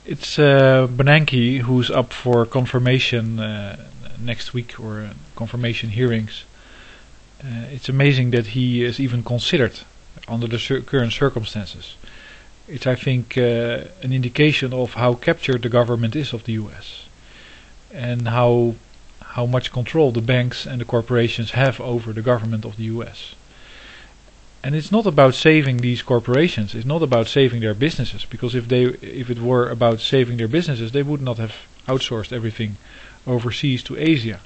It's Bernanke who's up for confirmation next week, or confirmation hearings. It's amazing that he is even considered under the current circumstances. It's, I think, an indication of how captured the government is of the US, and how much control the banks and the corporations have over the government of the US. And it's not about saving these corporations. It's not about saving their businesses, because if it were about saving their businesses, they would not have outsourced everything overseas to Asia.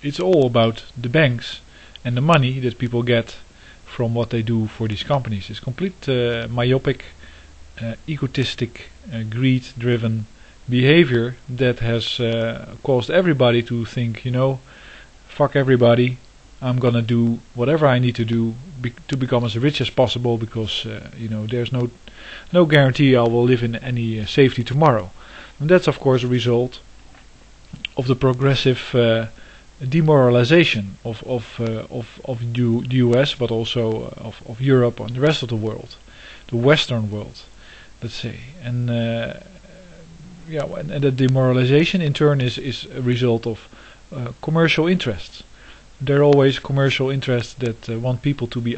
It's all about the banks and the money that people get from what they do for these companies. It's complete myopic, egotistic, greed-driven behavior that has caused everybody to think, fuck everybody. I'm gonna do whatever I need to do to become as rich as possible, because there's no guarantee I will live in any safety tomorrow. And that's of course a result of the progressive demoralization of the US, but also of Europe and the rest of the world, the Western world, let's say. And and the demoralization in turn is a result of commercial interests. There are always commercial interests that want people to be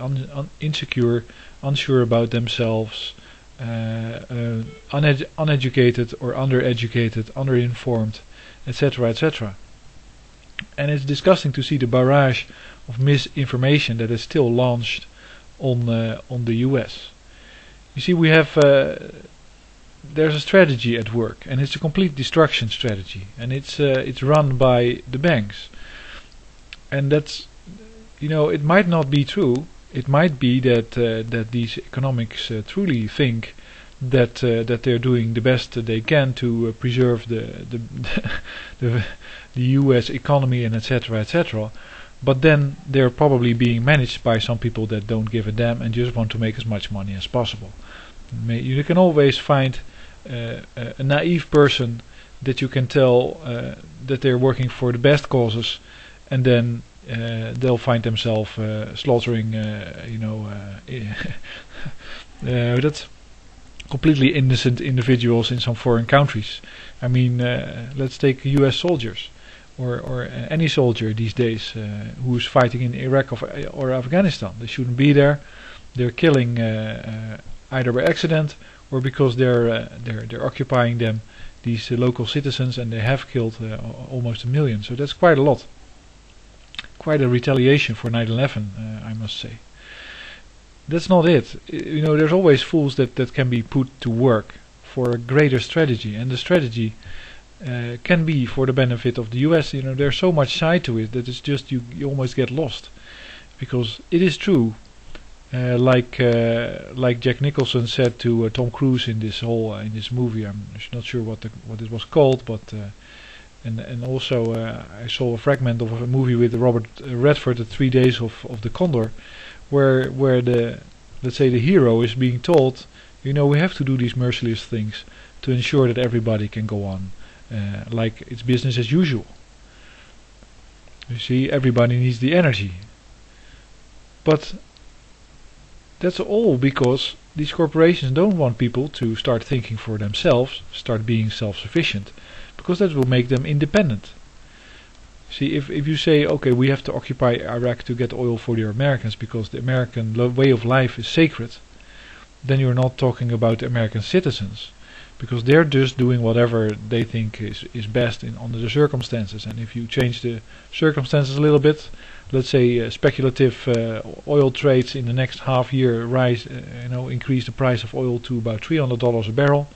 insecure, unsure about themselves, uneducated or undereducated, underinformed, etc., etc. And it's disgusting to see the barrage of misinformation that is still launched on the US. You see, we have there's a strategy at work, and it's a complete destruction strategy, and it's run by the banks. And that's, it might not be true. It might be that these economics truly think that they're doing the best they can to preserve the U.S. economy and etc. etc. But then they're probably being managed by some people that don't give a damn and just want to make as much money as possible. You can always find a naive person that you can tell that they're working for the best causes, and then they'll find themselves slaughtering, that's completely innocent individuals in some foreign countries. I mean, let's take U.S. soldiers, or any soldier these days who's fighting in Iraq or Afghanistan. They shouldn't be there. They're killing either by accident or because they're occupying them, these local citizens, and they have killed almost 1 million. So that's quite a lot. Quite a retaliation for 9/11, I must say. That's not it. There's always fools that can be put to work for a greater strategy, and the strategy can be for the benefit of the US. There's so much side to it that it's just you almost get lost, because it is true. Like Jack Nicholson said to Tom Cruise in this movie. I'm not sure what it was called, but. And also I saw a fragment of a movie with Robert Redford, the 3 Days of the Condor, where let's say the hero is being told, we have to do these merciless things to ensure that everybody can go on like it's business as usual. You see, everybody needs the energy. But that's all because these corporations don't want people to start thinking for themselves, start being self-sufficient, because that will make them independent. See, if you say, okay, we have to occupy Iraq to get oil for the Americans because the American way of life is sacred, then you're not talking about the American citizens, because they're just doing whatever they think is best under the circumstances. And if you change the circumstances a little bit, let's say speculative oil trades in the next half year increase the price of oil to about $300 a barrel,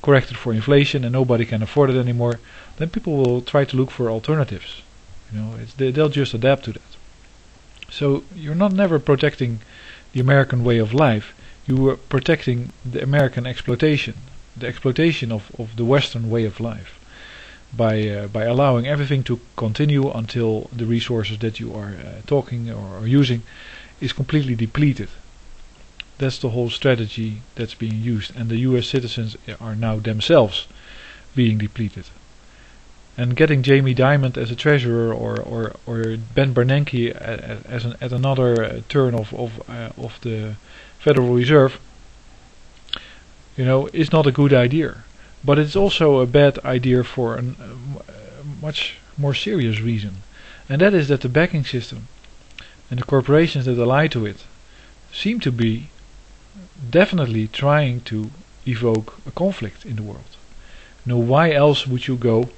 corrected for inflation, and nobody can afford it anymore, then people will try to look for alternatives. They'll just adapt to that. So you're never protecting the American way of life. You are protecting the American exploitation, the exploitation of the Western way of life, by allowing everything to continue until the resources that you are talking or using is completely depleted. That's the whole strategy that's being used, and the US citizens are now themselves being depleted. And getting Jamie Dimon as a treasurer, or Ben Bernanke at another turn of the Federal Reserve, is not a good idea. But it's also a bad idea for a much more serious reason. And that is that the banking system and the corporations that ally to it seem to be definitely trying to evoke a conflict in the world. Why else would you go?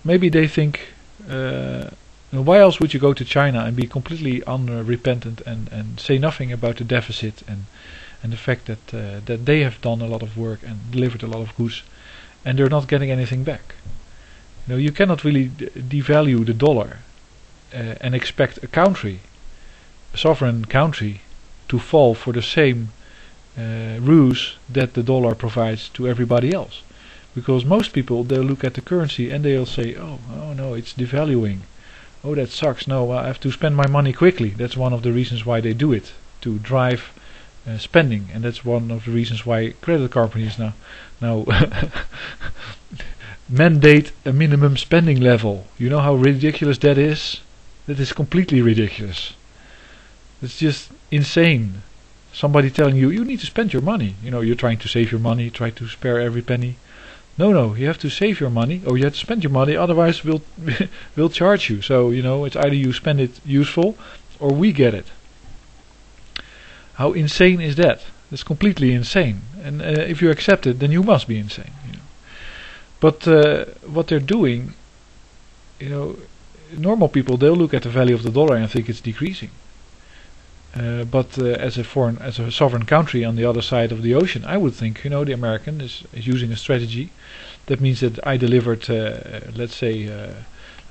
Maybe they think, why else would you go to China and be completely unrepentant and say nothing about the deficit and the fact that they have done a lot of work and delivered a lot of goods and they're not getting anything back. You cannot really devalue the dollar and expect a sovereign country, to fall for the same ruse that the dollar provides to everybody else. Because most people, they'll look at the currency and they'll say, oh no, it's devaluing. Oh, that sucks. No, I have to spend my money quickly. That's one of the reasons why they do it, to drive spending. And that's one of the reasons why credit companies now mandate a minimum spending level. You know how ridiculous that is? That is completely ridiculous. It's just insane. Somebody telling you need to spend your money. You're trying to save your money, try to spare every penny. No, you have to save your money, or you have to spend your money, otherwise we'll charge you. So, it's either you spend it useful, or we get it. How insane is that? That's completely insane. And if you accept it, then you must be insane. But what they're doing, normal people, they'll look at the value of the dollar and think it's decreasing. But as a sovereign country on the other side of the ocean, I would think, the American is using a strategy. That means that I delivered, let's say,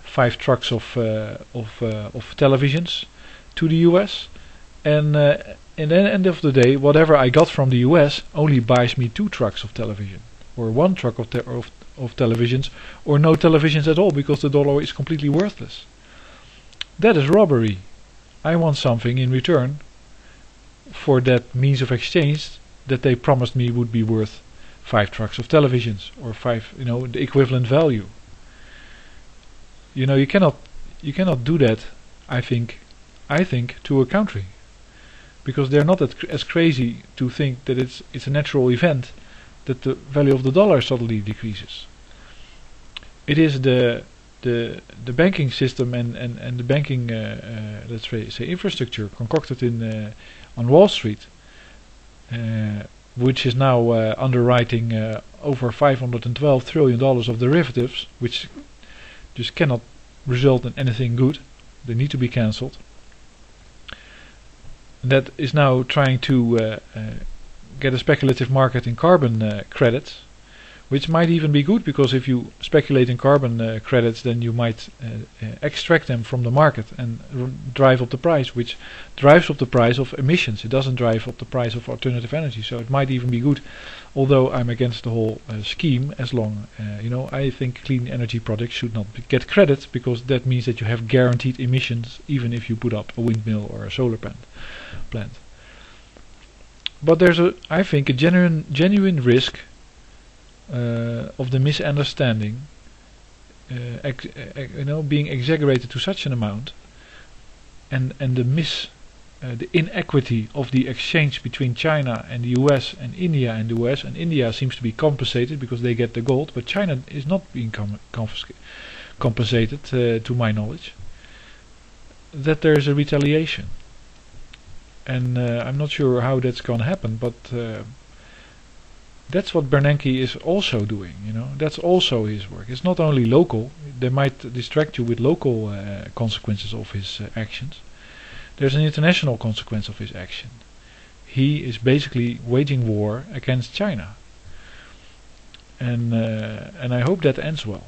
5 trucks of televisions to the US, and at the end of the day, whatever I got from the US only buys me 2 trucks of television, or 1 truck of televisions, or no televisions at all, because the dollar is completely worthless. That is robbery. I want something in return for that means of exchange that they promised me would be worth 5 trucks of televisions, or 5, the equivalent value. You cannot do that. I think to a country, because they're not as crazy to think that it's a natural event that the value of the dollar suddenly decreases. It is the banking system and the banking let's say infrastructure concocted on Wall Street, which is now underwriting over $512 trillion of derivatives, which just cannot result in anything good. They need to be cancelled. That is now trying to get a speculative market in carbon credits, which might even be good, because if you speculate in carbon credits, then you might extract them from the market and drive up the price, which drives up the price of emissions. It doesn't drive up the price of alternative energy, so it might even be good, although I'm against the whole scheme, as long, I think clean energy products should not get credit, because that means that you have guaranteed emissions, even if you put up a windmill or a solar plant. But there's I think a genuine risk of the misunderstanding, being exaggerated to such an amount, and the inequity of the exchange between China and the US and India and the US, and India seems to be compensated because they get the gold, but China is not being compensated, to my knowledge. That there is a retaliation, and I'm not sure how that's going to happen, but that's what Bernanke is also doing. That's also his work. It's not only local. They might distract you with local consequences of his actions. There's an international consequence of his action. He is basically waging war against China, and I hope that ends well.